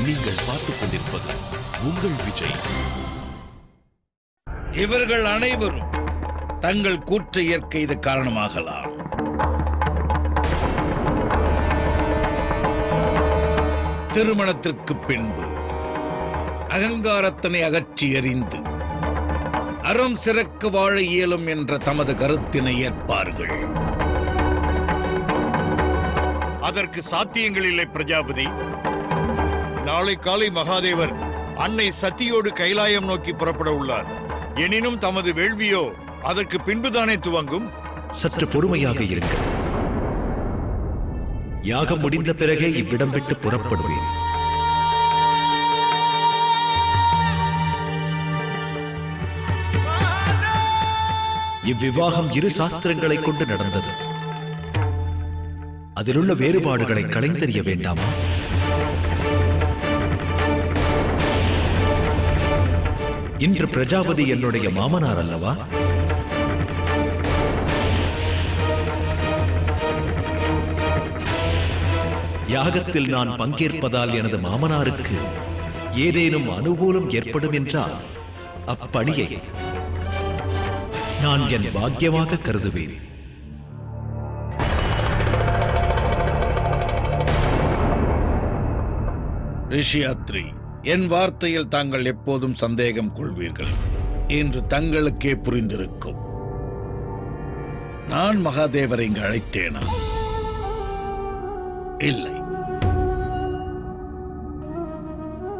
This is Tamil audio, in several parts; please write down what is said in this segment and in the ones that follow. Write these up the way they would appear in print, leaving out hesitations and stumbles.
நீங்கள் பார்த்துக் கொண்டிருப்பது உங்கள் விஜய். இவர்கள் அனைவரும் தங்கள் கூற்றை ஏற்க இது காரணமாகலாம். திருமணத்திற்கு பின்பு அகங்காரத்தினை அகற்றி எறிந்து அறம் சிறக்க வாழ இயலும் என்ற தமது கருத்தினை ஏற்பார்கள். அதற்கு சாத்தியங்கள் இல்லை பிரஜாபதி. நாளை காலை மகாதேவர் அன்னை சத்தியோடு கைலாயம் நோக்கி புறப்பட உள்ளார். எனினும் தமது வேள்வியோ அதற்கு பின்புதானே துவங்கும். சற்று பொறுமையாக இருங்கள். யாகம் முடிந்த பிறகே இவ்விடம் விட்டு புறப்படுவேன். இவ்விவாகம் இரு சாஸ்திரங்களை கொண்டு நடந்தது. அதிலுள்ள வேறுபாடுகளை களைந்தறிய வேண்டாமா? இன்று பிரஜாபதி என்னுடைய மாமனார் அல்லவா? யாகத்தில் நான் பங்கேற்பதால் எனது மாமனாருக்கு ஏதேனும் அனுகூலம் ஏற்படும் என்றால் அப்பணியை நான் என் பாக்கியமாக கருதுவேன். ரிஷியாத்ரி, என் வார்த்தையில் தாங்கள் எப்போதும் சந்தேகம் கொள்வீர்கள் என்று தங்களுக்கே புரிந்திருக்கும். நான் மகாதேவரை இங்கு அழைத்தேனா? இல்லை.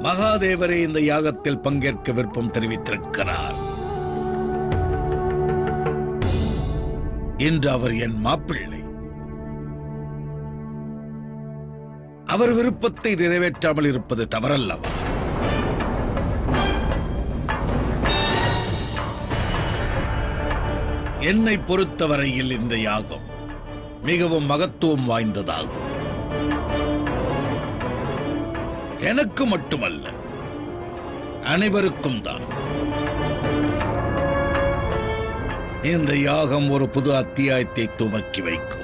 மகாதேவரே இந்த யாகத்தில் பங்கேற்க விருப்பம் தெரிவித்திருக்கிறார். இன்று அவர் என் மாப்பிள்ளை. அவர் விருப்பத்தை நிறைவேற்றாமல் இருப்பது தவறல்லவா? என்னை பொறுத்தவரையில் இந்த யாகம் மிகவும் மகத்துவம் வாய்ந்ததாகும். எனக்கு மட்டுமல்ல, அனைவருக்கும் தான். இந்த யாகம் ஒரு புது அத்தியாயத்தை துவக்கி வைக்கும்.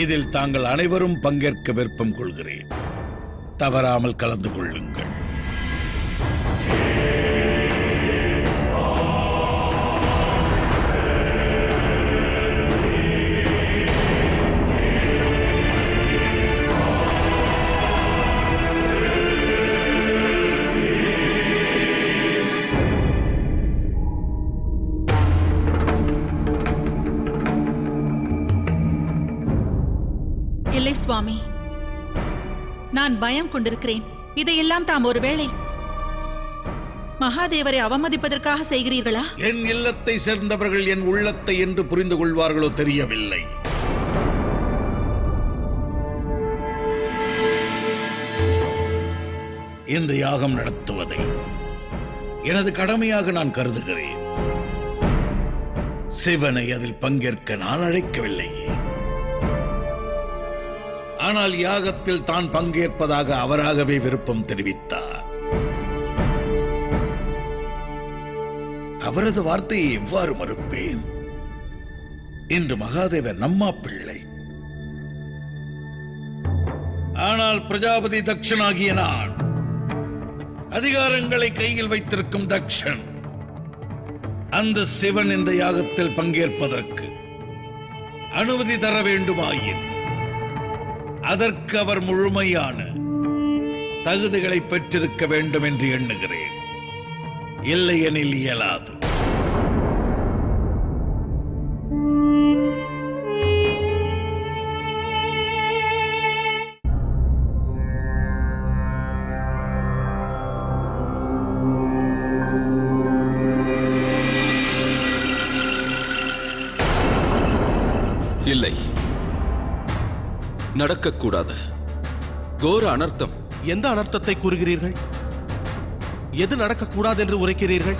இதில் தாங்கள் அனைவரும் பங்கேற்க விருப்பம் கொள்கிறேன். தவறாமல் கலந்து கொள்ளுங்கள். இல்லை சுவாமி, நான் பயம் கொண்டிருக்கிறேன். இதையெல்லாம் தாம் ஒருவேளை மகாதேவரை அவமதிப்பதற்காக செய்கிறீர்களா? என் இல்லத்தை சேர்ந்தவர்கள் என் உள்ளத்தை என்று புரிந்து கொள்வார்களோ தெரியவில்லை. இந்த யாகம் நடத்துவதை எனது கடமையாக நான் கருதுகிறேன். சிவனை அதில் பங்கேற்க நான் அழைக்கவில்லையே. ஆனால் யாகத்தில் தான் பங்கேற்பதாக அவராகவே விருப்பம் தெரிவித்தார். அவரது வார்த்தையை எவ்வாறு மறுப்பேன்? இன்று மகாதேவர் நம்மா பிள்ளை. ஆனால் பிரஜாபதி தக்ஷனாகிய நான், அதிகாரங்களை கையில் வைத்திருக்கும் தக்ஷன், அந்த சிவன் இந்த யாகத்தில் பங்கேற்பதற்கு அனுமதி தர வேண்டுமாயின் அதற்கு அவர் முழுமையான தகுதிகளை பெற்றிருக்க வேண்டும் என்று எண்ணுகிறேன். இல்லையெனில் இயலாது. இல்லை, நடக்கக்கூடாது. கோர அனர்த்தம். எந்த அனர்த்தத்தை கூறுகிறீர்கள்? எது நடக்கக்கூடாது என்று உரைக்கிறீர்கள்?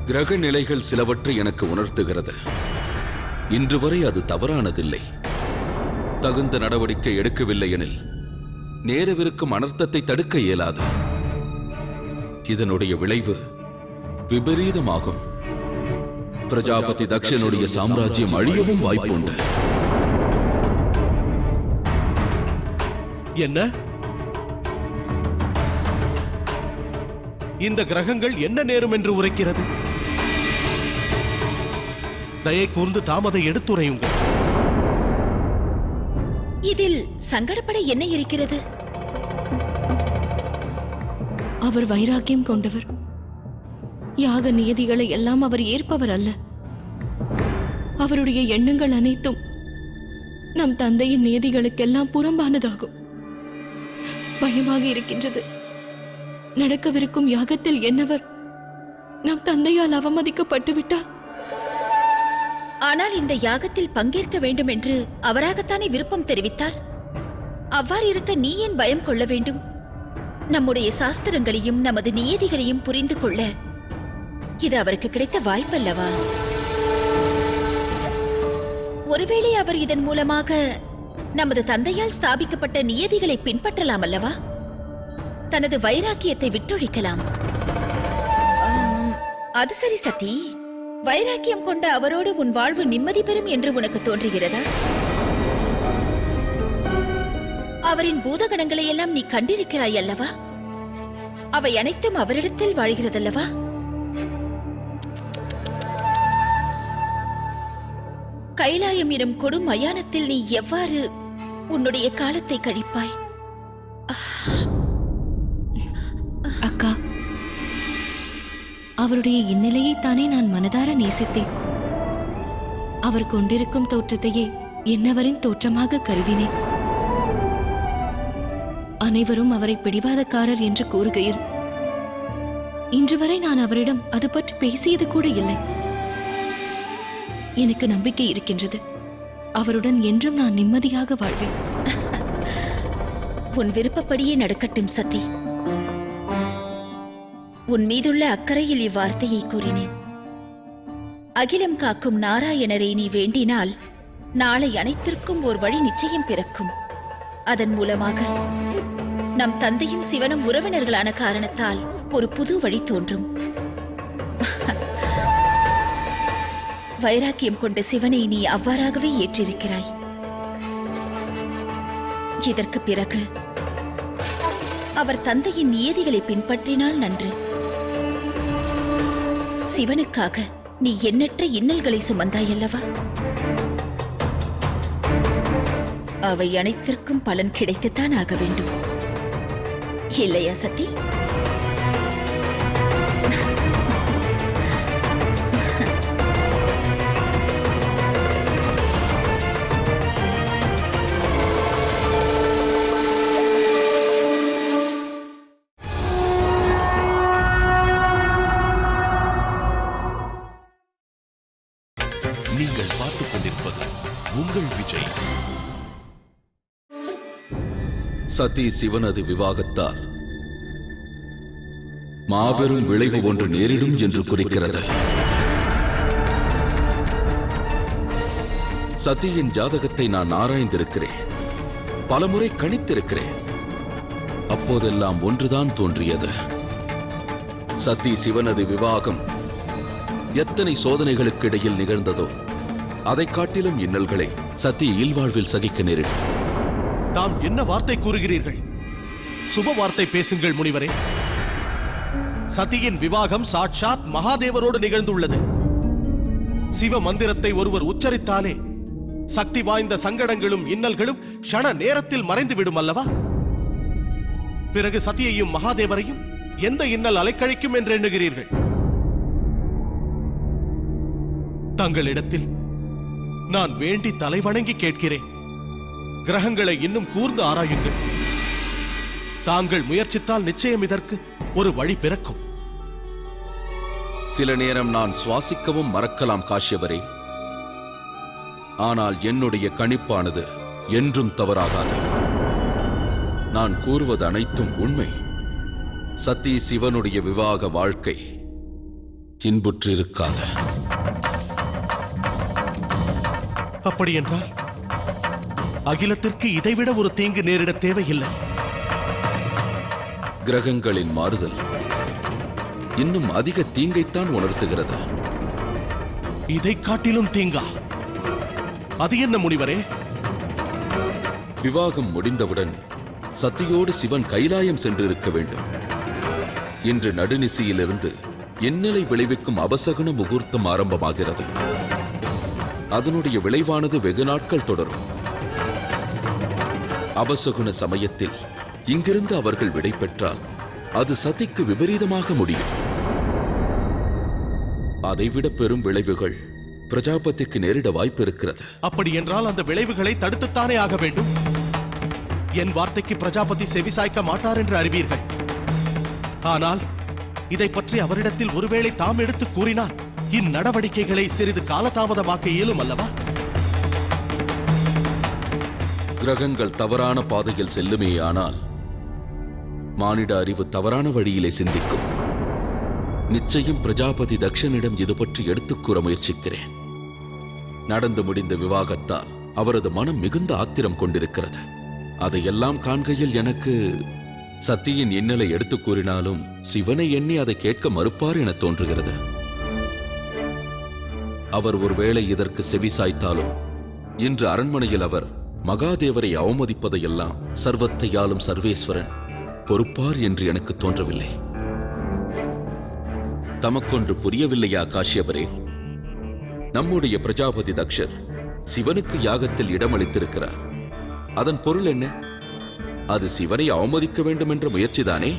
கிரக நிலைகள் சிலவற்றை எனக்கு உணர்த்துகிறது. இன்று வரை அது தவறானதில்லை. தகுந்த நடவடிக்கை எடுக்கவில்லை எனில் நேரவிருக்கும் அனர்த்தத்தை தடுக்க இயலாது. இதனுடைய விளைவு விபரீதமாகும். பிரஜாபதி தக்ஷனுடைய சாம்ராஜ்யம் அழியவும் வாய்ப்புண்டு. என்ன? இந்த கிரகங்கள் என்ன நேரும் என்று உரைக்கிறது? தயை கூர்ந்து தாமதை எடுத்துரையுங்கள். இதில் சங்கடப்பட என்ன இருக்கிறது? அவர் வைராக்கியம் கொண்டவர். யாக நியதிகளை எல்லாம் அவர் ஏற்பவர் அல்ல. அவருடைய எண்ணங்கள் அனைத்தும் நம் தந்தையின் நியதிகளுக்கெல்லாம் புறம்பானதாகும். பயமாக இருக்கின்றது. நடக்கவிருக்கும் யாகத்தில் என்னவர் நம் தந்தையால் அவமதிக்கப்பட்டு விட்டார். ஆனால் இந்த யாகத்தில் பங்கேற்க வேண்டும் என்று அவராகத்தானே விருப்பம் தெரிவித்தார். அவ்வாறு இருக்க நீ ஏன் பயம் கொள்ள வேண்டும்? நம்முடைய சாஸ்திரங்களையும் நமது நியதிகளையும் புரிந்து கொள்ள இது அவருக்கு கிடைத்த வாய்ப்பல்லவா? ஒருவேளை அவர் இதன் மூலமாக நமது தந்தையால் ஸ்தாபிக்கப்பட்ட நியதிகளை பின்பற்றலாம் அல்லவா? தனது வைராக்கியத்தை விட்டொழிக்கலாம். அது சரி சதி, வைராக்கியம் கொண்ட அவரோடு உன் வாழ்வு நிம்மதி பெறும் என்று உனக்கு தோன்றுகிறதா? அவரின் பூதகணங்களை எல்லாம் நீ கண்டிருக்கிறாய் அல்லவா? அவை அனைத்தும் அவரிடத்தில் வாழ்கிறதல்லவா? கைலாயம் எனும் கொடும் மயானத்தில் நீ எவ்வாறு உன்னுடைய காலத்தை கழிப்பாய்? அக்கா, அவருடைய இந்நிலையைத்தானே நான் மனதார நேசித்தேன். அவர் கொண்டிருக்கும் தோற்றத்தையே என்னவரின் தோற்றமாக கருதினேன். அனைவரும் அவரை பிடிவாதக்காரர் என்று கூறுகையில் இன்று வரை நான் அவரிடம் அது பற்றி பேசியது கூட இல்லை. எனக்கு நம்பிக்கை இருக்கின்றது. அவருடன் என்றும் நான் நிம்மதியாக வாழ்வேன். உன் விருப்பப்படியே நடக்கட்டும் சதி. உன் மீதுள்ள அக்கறையில் இவ்வார்த்தையை கூறினேன். அகிலம் காக்கும் நாராயணரை நீ வேண்டினால் நாளை அனைத்திற்கும் ஒரு வழி நிச்சயம் பிறக்கும். அதன் மூலமாக நம் தந்தையும் சிவனும் உறவினர்களான காரணத்தால் ஒரு புது வழி தோன்றும். வைராக்கியம் கொண்ட சிவனை நீ அவ்வாறாகவே ஏற்றிருக்கிறாய். இதற்கு பிறகு அவர் தந்தையின் நியதிகளை பின்பற்றினால் நன்று. சிவனுக்காக நீ எண்ணற்ற இன்னல்களை சுமந்தாயல்லவா? அவை அனைத்திற்கும் பலன் கிடைத்துத்தான் ஆக வேண்டும், இல்லையா சதி? நீங்கள் பார்த்துக் கொண்டிருப்பது உங்கள் விஜய். சதி சிவனது விவாகத்தால் மாபெரும் விளைவு ஒன்று நேரிடும் என்று குறிக்கிறது. சதியின் ஜாதகத்தை நான் ஆராய்ந்திருக்கிறேன், பலமுறை கணித்திருக்கிறேன். அப்போதெல்லாம் ஒன்றுதான் தோன்றியது. சதி சிவனது விவாகம் எத்தனை சோதனைகளுக்கு இடையில் நிகழ்ந்ததோ அதை காட்டிலும் இன்னல்களை சதி இல்வாழ்வில் சகிக்க நேரிடும். தாம் என்ன வார்த்தை கூறுகிறீர்கள்? சுப வார்த்தை பேசுங்கள் முனிவரே. சதியின் விவாகம் சாட்சாத் மகாதேவரோடு நிகழ்ந்துள்ளது. சிவ மந்திரத்தை ஒருவர் உச்சரித்தாலே சக்தி வாய்ந்த சங்கடங்களும் இன்னல்களும் க்ஷண நேரத்தில் மறைந்து விடும் அல்லவா? பிறகு சதியையும் மகாதேவரையும் எந்த இன்னல் அலைக்கழிக்கும் என்று எண்ணுகிறீர்கள்? தங்களிடத்தில் நான் வேண்டி தலைவணங்கி கேட்கிறேன். கிரகங்களை இன்னும் கூர்ந்து ஆராயுங்கள். தாங்கள் முயற்சித்தால் நிச்சயம் இதற்கு ஒரு வழி பிறக்கும். சில நேரம் நான் சுவாசிக்கவும் மறக்கலாம் காஷ்யபரே. ஆனால் என்னுடைய கணிப்பானது என்றும் தவறாகாது. நான் கூறுவது அனைத்தும் உண்மை. சதி சிவனுடைய விவாக வாழ்க்கை இன்புற்றிருக்காது. அப்படியென்றால் அகிலத்திற்கு இதைவிட ஒரு தீங்கு நேரிட தேவையில்லை. கிரகங்களின் மாறுதல் இன்னும் அதிக தீங்கைத்தான் உணர்த்துகிறது. இதைக் காட்டிலும் தீங்கா? அது என்ன முனிவரே? விவாகம் முடிந்தவுடன் சத்தியோடு சிவன் கைலாயம் சென்றிருக்க வேண்டும். இன்று நடுநிசியிலிருந்து இன்னலை விளைவிக்கும் அபசகுன முகூர்த்தம் ஆரம்பமாகிறது. அதனுடைய விளைவானது வெகு நாட்கள் தொடரும். அபசகுன சமயத்தில் இங்கிருந்து அவர்கள் விடை பெற்றால் அது சதிக்கு விபரீதமாக முடியும். அதைவிட பெரும் விளைவுகள் பிரஜாபதிக்கு நேரிட வாய்ப்பு இருக்கிறது. அப்படி என்றால் அந்த விளைவுகளை தடுத்துத்தானே ஆக வேண்டும். என் வார்த்தைக்கு பிரஜாபதி செவிசாய்க்க மாட்டார் என்று அறிவீர்கள். ஆனால் இதை பற்றி அவரிடத்தில் ஒருவேளை தாம் எடுத்து கூறினால் இந்நடவடிக்கைகளை சிறிது காலதாமதமாக்க இயலும் அல்லவா? கிரகங்கள் தவறான பாதையில் செல்லுமேயானால் மானிட அறிவு தவறான வழியிலே சிந்திக்கும். நிச்சயம் பிரஜாபதி தக்ஷனிடம் இது பற்றி எடுத்துக் கூற முயற்சிக்கிறேன். நடந்து முடிந்த விவாகத்தால் அவரது மனம் மிகுந்த ஆத்திரம் கொண்டிருக்கிறது. அதையெல்லாம் காண்கையில் எனக்கு சத்தியின் இன்னலை எடுத்துக் கூறினாலும் சிவனை எண்ணி அதை கேட்க மறுப்பார் என தோன்றுகிறது. அவர் ஒருவேளை இதற்கு செவிசாய்த்தாலும் இன்று அரண்மனையில் அவர் மகாதேவரை அவமதிப்பதையெல்லாம் சர்வத்தையாலும் சர்வேஸ்வரன் பொறுப்பார் என்று எனக்கு தோன்றவில்லை. தமக்கொன்று புரியவில்லையா காஷ்யபரே? நம்முடைய பிரஜாபதி தக்ஷர் சிவனுக்கு யாகத்தில் இடமளித்திருக்கிறார். அதன் பொருள் என்ன? அது சிவனை அவமதிக்க வேண்டும் என்ற முயற்சிதானே?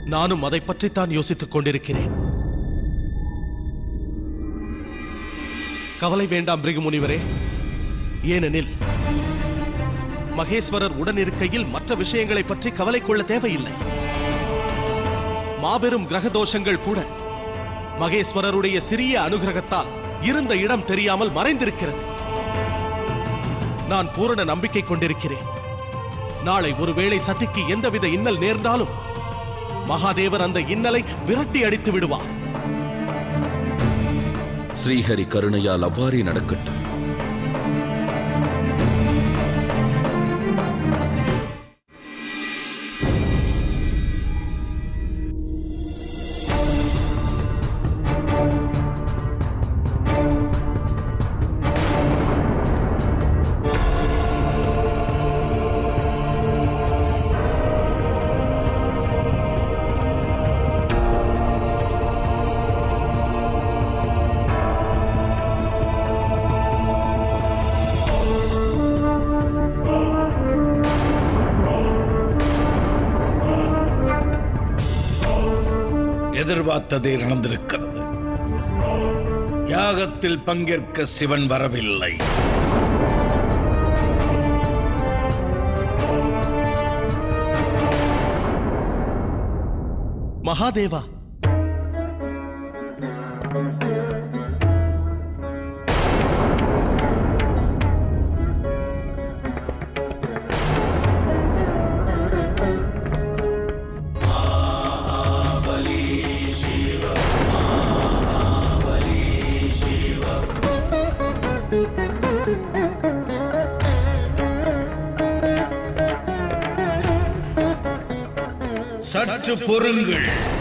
நானும் அதை பற்றித்தான் யோசித்துக் கொண்டிருக்கிறேன். கவலை வேண்டாம் பிருகு முனிவரே. ஏனெனில் மகேஸ்வரர் உடன் இருக்கையில் மற்ற விஷயங்களை பற்றி கவலை கொள்ள தேவையில்லை. மாபெரும் கிரக தோஷங்கள் கூட மகேஸ்வரருடைய சிறிய அனுகிரகத்தால் இருந்த இடம் தெரியாமல் மறைந்திருக்கிறது. நான் பூரண நம்பிக்கை கொண்டிருக்கிறேன். நாளை ஒருவேளை சதிக்கு எந்தவித இன்னல் நேர்ந்தாலும் மகாதேவர் அந்த இன்னலை விரட்டி அடித்து விடுவார். ஸ்ரீஹரி கருணையால் அவ்வாறே நடக்கட்டும். எதிர்பார்த்ததே நடந்திருக்கிறது. யாகத்தில் பங்கேற்க சிவன் வரவில்லை. மகாதேவா, சற்று பொறுங்கள்.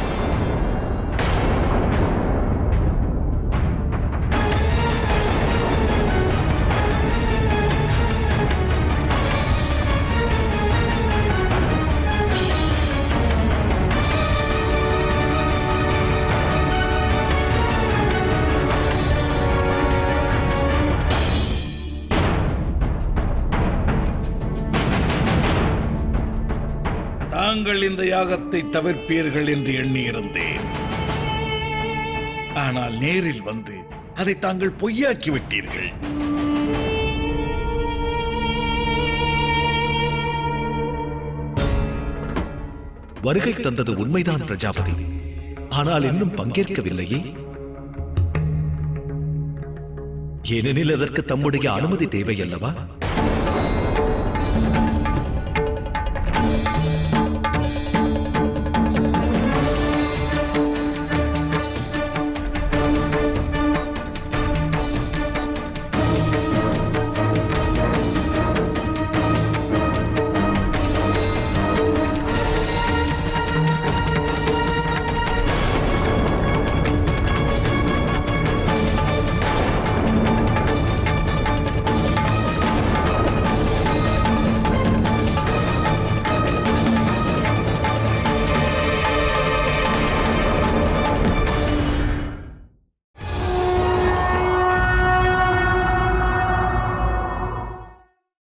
தாங்கள் இந்த யாகத்தை தவிர்ப்பீர்கள் என்று எண்ணியிருந்தேன். ஆனால் நேரில் வந்து அதை தாங்கள் பொய்யாக்கி விட்டீர்கள். வருகை தந்தது உண்மைதான் பிரஜாபதி. ஆனால் இன்னும் பங்கேற்கவில்லையே. ஏனெனில் அதற்கு தம்முடைய அனுமதி தேவையல்லவா?